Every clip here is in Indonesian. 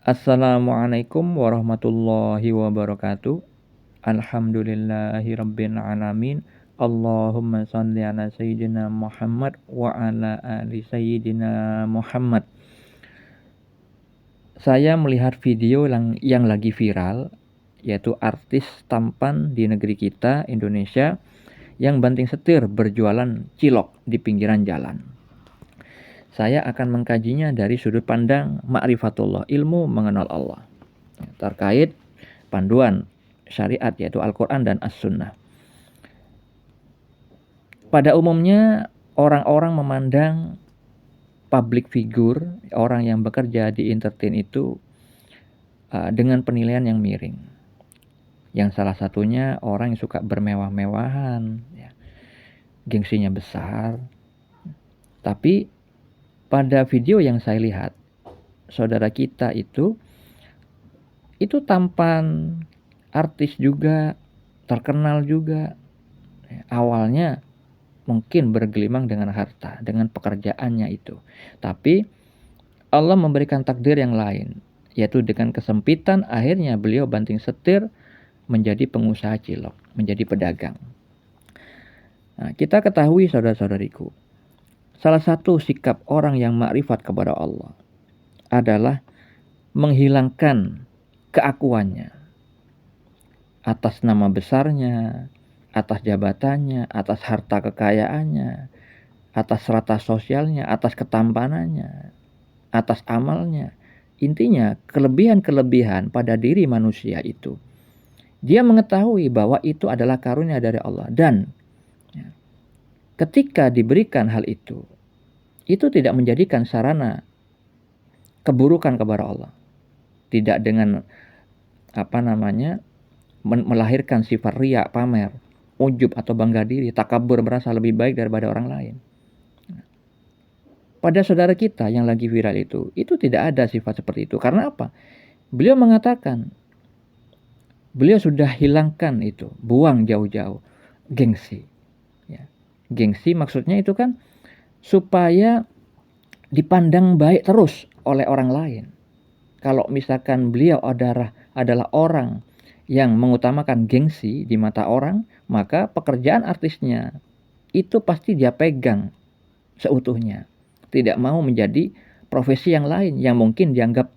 Assalamualaikum warahmatullahi wabarakatuh. Alhamdulillahirabbil alamin. Allahumma shalli ala sayyidina Muhammad wa ala ali sayyidina Muhammad. Saya melihat video yang lagi viral, yaitu artis tampan di negeri kita, Indonesia, yang banting setir berjualan cilok di pinggiran jalan. Saya akan mengkajinya dari sudut pandang ma'rifatullah, ilmu mengenal Allah, terkait panduan syariat yaitu Al-Quran dan As-Sunnah. Pada umumnya orang-orang memandang public figure, orang yang bekerja di entertain itu dengan penilaian yang miring. Yang salah satunya orang yang suka bermewah-mewahan, ya, gengsinya besar. Tapi pada video yang saya lihat, saudara kita itu tampan, artis juga, terkenal juga. Awalnya mungkin bergelimang dengan harta, dengan pekerjaannya itu. Tapi Allah memberikan takdir yang lain, yaitu dengan kesempitan akhirnya beliau banting setir menjadi pengusaha cilok, menjadi pedagang. Nah, kita ketahui saudara-saudariku, salah satu sikap orang yang makrifat kepada Allah adalah menghilangkan keakuannya atas nama besarnya, atas jabatannya, atas harta kekayaannya, atas strata sosialnya, atas ketampanannya, atas amalnya. Intinya kelebihan-kelebihan pada diri manusia itu, dia mengetahui bahwa itu adalah karunia dari Allah, dan ketika diberikan hal itu tidak menjadikan sarana keburukan kepada Allah. Tidak dengan melahirkan sifat riya, pamer, ujub atau bangga diri, takabur, merasa lebih baik daripada orang lain. Pada saudara kita yang lagi viral itu tidak ada sifat seperti itu. Karena apa? Beliau mengatakan, beliau sudah hilangkan itu, buang jauh-jauh gengsi. Ya. Gengsi maksudnya itu kan supaya dipandang baik terus oleh orang lain. Kalau misalkan beliau adalah orang yang mengutamakan gengsi di mata orang, maka pekerjaan artisnya itu pasti dia pegang seutuhnya. Tidak mau menjadi profesi yang lain yang mungkin dianggap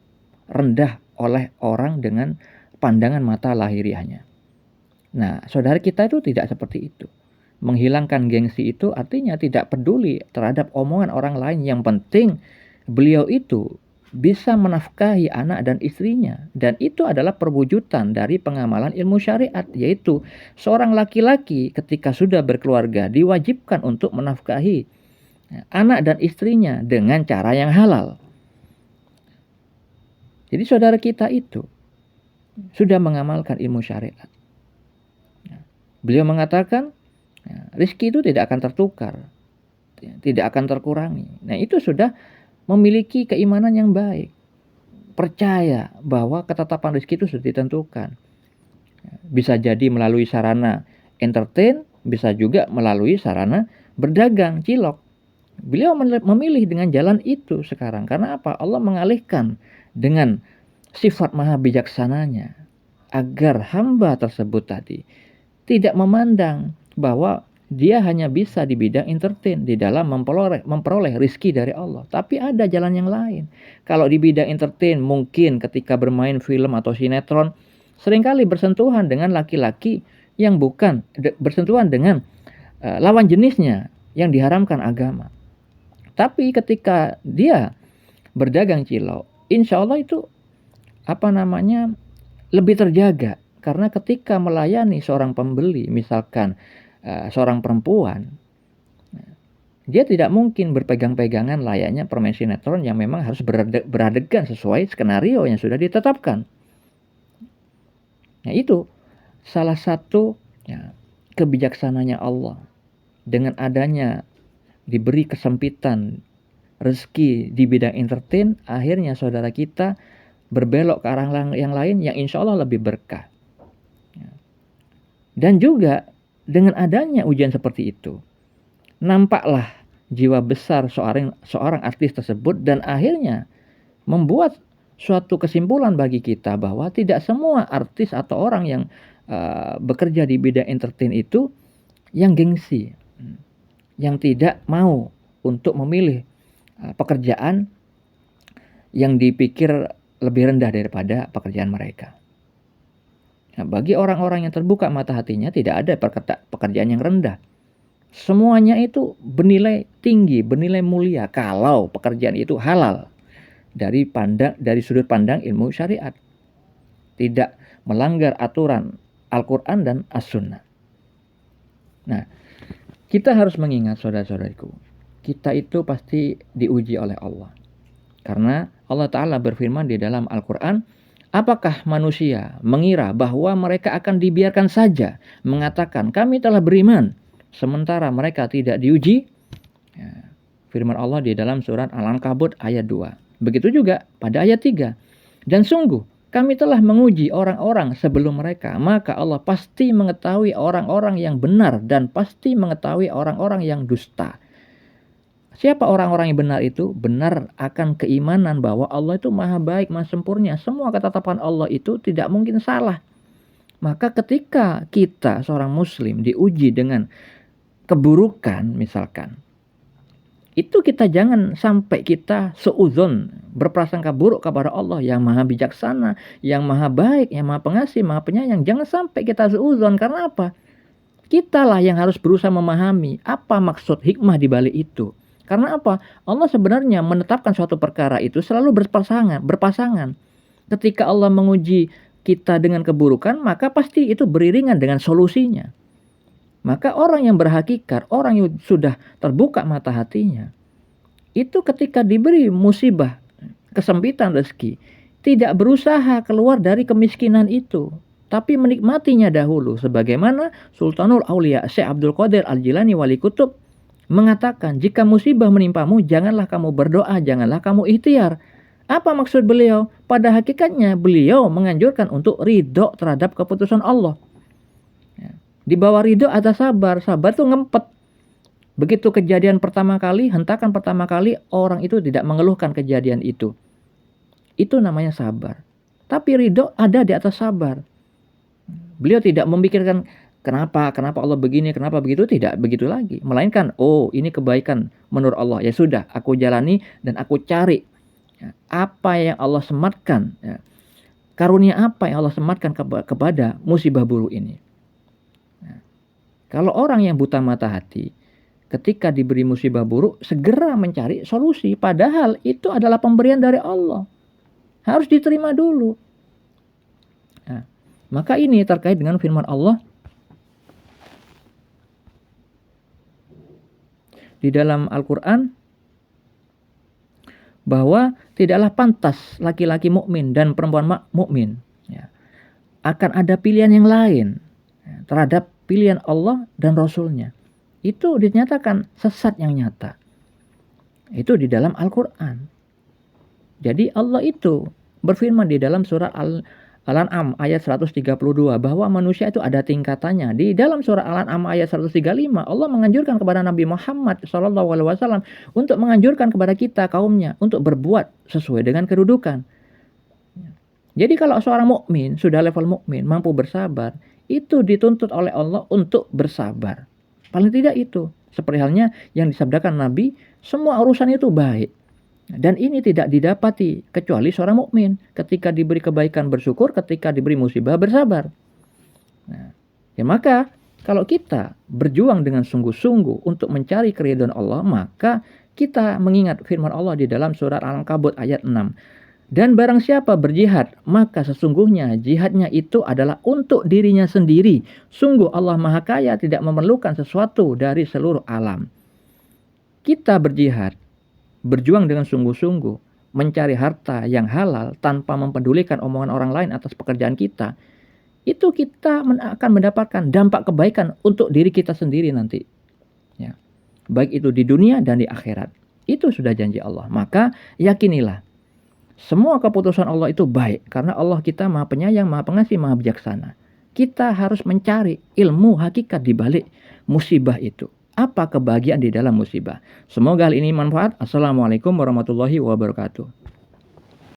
rendah oleh orang dengan pandangan mata lahiriahnya. Nah, saudara kita itu tidak seperti itu. Menghilangkan gengsi itu artinya tidak peduli terhadap omongan orang lain. Yang penting beliau itu bisa menafkahi anak dan istrinya. Dan itu adalah perwujudan dari pengamalan ilmu syariat, yaitu seorang laki-laki ketika sudah berkeluarga diwajibkan untuk menafkahi anak dan istrinya dengan cara yang halal. Jadi saudara kita itu sudah mengamalkan ilmu syariat. Beliau mengatakan, rezeki itu tidak akan tertukar, tidak akan terkurangi. Nah, itu sudah memiliki keimanan yang baik. Percaya bahwa ketetapan rezeki itu sudah ditentukan. Bisa jadi melalui sarana entertain, bisa juga melalui sarana berdagang cilok. Beliau memilih dengan jalan itu sekarang. Karena apa? Allah mengalihkan dengan sifat maha bijaksananya agar hamba tersebut tadi tidak memandang bahwa dia hanya bisa di bidang entertain di dalam memperoleh rizki dari Allah. Tapi ada jalan yang lain. Kalau di bidang entertain mungkin ketika bermain film atau sinetron seringkali bersentuhan dengan laki-laki yang bukan bersentuhan dengan lawan jenisnya yang diharamkan agama. Tapi ketika dia berdagang cilok, insya Allah itu lebih terjaga. Karena ketika melayani seorang pembeli, misalkan seorang perempuan, dia tidak mungkin berpegang-pegangan layaknya permain sinetron yang memang harus beradegan sesuai skenario yang sudah ditetapkan. Nah, itu salah satu kebijaksananya Allah. Dengan adanya diberi kesempitan rezeki di bidang entertain, akhirnya saudara kita berbelok ke arah yang lain yang insya Allah lebih berkah. Dan juga dengan adanya ujian seperti itu, nampaklah jiwa besar seorang artis tersebut dan akhirnya membuat suatu kesimpulan bagi kita bahwa tidak semua artis atau orang yang bekerja di bidang entertain itu yang gengsi, yang tidak mau untuk memilih pekerjaan yang dipikir lebih rendah daripada pekerjaan mereka. Nah, bagi orang-orang yang terbuka mata hatinya tidak ada pekerjaan yang rendah. Semuanya itu bernilai tinggi, bernilai mulia kalau pekerjaan itu halal dari sudut pandang ilmu syariat. Tidak melanggar aturan Al-Quran dan As-Sunnah. Nah, kita harus mengingat saudara-saudariku, kita itu pasti diuji oleh Allah. Karena Allah Ta'ala berfirman di dalam Al-Quran, apakah manusia mengira bahwa mereka akan dibiarkan saja mengatakan kami telah beriman, sementara mereka tidak diuji? Ya, firman Allah di dalam surat Al-Ankabut ayat 2. Begitu juga pada ayat 3. Dan sungguh kami telah menguji orang-orang sebelum mereka, maka Allah pasti mengetahui orang-orang yang benar dan pasti mengetahui orang-orang yang dusta. Siapa orang-orang yang benar itu? Benar akan keimanan bahwa Allah itu maha baik, maha sempurna. Semua ketetapan Allah itu tidak mungkin salah. Maka ketika kita seorang muslim diuji dengan keburukan misalkan, itu kita jangan sampai kita seuzon, berprasangka buruk kepada Allah yang maha bijaksana, yang maha baik, yang maha pengasih, maha penyayang. Jangan sampai kita seuzon. Karena apa? Kitalah yang harus berusaha memahami apa maksud hikmah di balik itu. Karena apa? Allah sebenarnya menetapkan suatu perkara itu selalu berpasangan. Ketika Allah menguji kita dengan keburukan, maka pasti itu beriringan dengan solusinya. Maka orang yang berhakikat, orang yang sudah terbuka mata hatinya, itu ketika diberi musibah, kesempitan rezeki, tidak berusaha keluar dari kemiskinan itu, tapi menikmatinya dahulu. Sebagaimana Sultanul Aulia Syekh Abdul Qadir Al-Jilani Wali Kutub mengatakan, jika musibah menimpamu, janganlah kamu berdoa, janganlah kamu ikhtiar. Apa maksud beliau? Pada hakikatnya beliau menganjurkan untuk ridho terhadap keputusan Allah. Di bawah ridho ada sabar. Sabar itu ngempet. Begitu kejadian pertama kali, hentakan pertama kali, orang itu tidak mengeluhkan kejadian itu. Itu namanya sabar. Tapi ridho ada di atas sabar. Beliau tidak memikirkan kenapa Allah begini, kenapa begitu, tidak begitu lagi. Melainkan, oh ini kebaikan menurut Allah. Ya sudah, aku jalani dan aku cari apa yang Allah sematkan. Karunia apa yang Allah sematkan kepada musibah buruk ini. Kalau orang yang buta mata hati, ketika diberi musibah buruk, segera mencari solusi. Padahal itu adalah pemberian dari Allah. Harus diterima dulu. Nah, maka ini terkait dengan firman Allah di dalam Al-Quran, bahwa tidaklah pantas laki-laki mukmin dan perempuan mukmin akan ada pilihan yang lain terhadap pilihan Allah dan Rasulnya. Itu dinyatakan sesat yang nyata. Itu di dalam Al-Quran. Jadi Allah itu berfirman di dalam surah Al-An'am ayat 132 bahwa manusia itu ada tingkatannya. Di dalam surah Al-An'am ayat 135 Allah menganjurkan kepada Nabi Muhammad SAW untuk menganjurkan kepada kita kaumnya untuk berbuat sesuai dengan kedudukan. Jadi kalau seorang mukmin sudah level mukmin mampu bersabar, itu dituntut oleh Allah untuk bersabar. Paling tidak itu. Seperti halnya yang disabdakan Nabi, semua urusan itu baik. Dan ini tidak didapati kecuali seorang mukmin. Ketika diberi kebaikan bersyukur, ketika diberi musibah bersabar. Nah, ya maka kalau kita berjuang dengan sungguh-sungguh untuk mencari keridhaan Allah, maka kita mengingat firman Allah di dalam surat Al-Ankabut ayat 6. Dan barang siapa berjihad, maka sesungguhnya jihadnya itu adalah untuk dirinya sendiri. Sungguh Allah Maha Kaya tidak memerlukan sesuatu dari seluruh alam. Kita berjihad, berjuang dengan sungguh-sungguh, mencari harta yang halal tanpa mempedulikan omongan orang lain atas pekerjaan kita. Itu kita akan mendapatkan dampak kebaikan untuk diri kita sendiri nanti. Ya. Baik itu di dunia dan di akhirat. Itu sudah janji Allah. Maka yakinilah. Semua keputusan Allah itu baik. Karena Allah kita maha penyayang, maha pengasih, maha bijaksana. Kita harus mencari ilmu hakikat di balik musibah itu. Apa kebahagiaan di dalam musibah. Semoga hal ini manfaat. Assalamualaikum warahmatullahi wabarakatuh.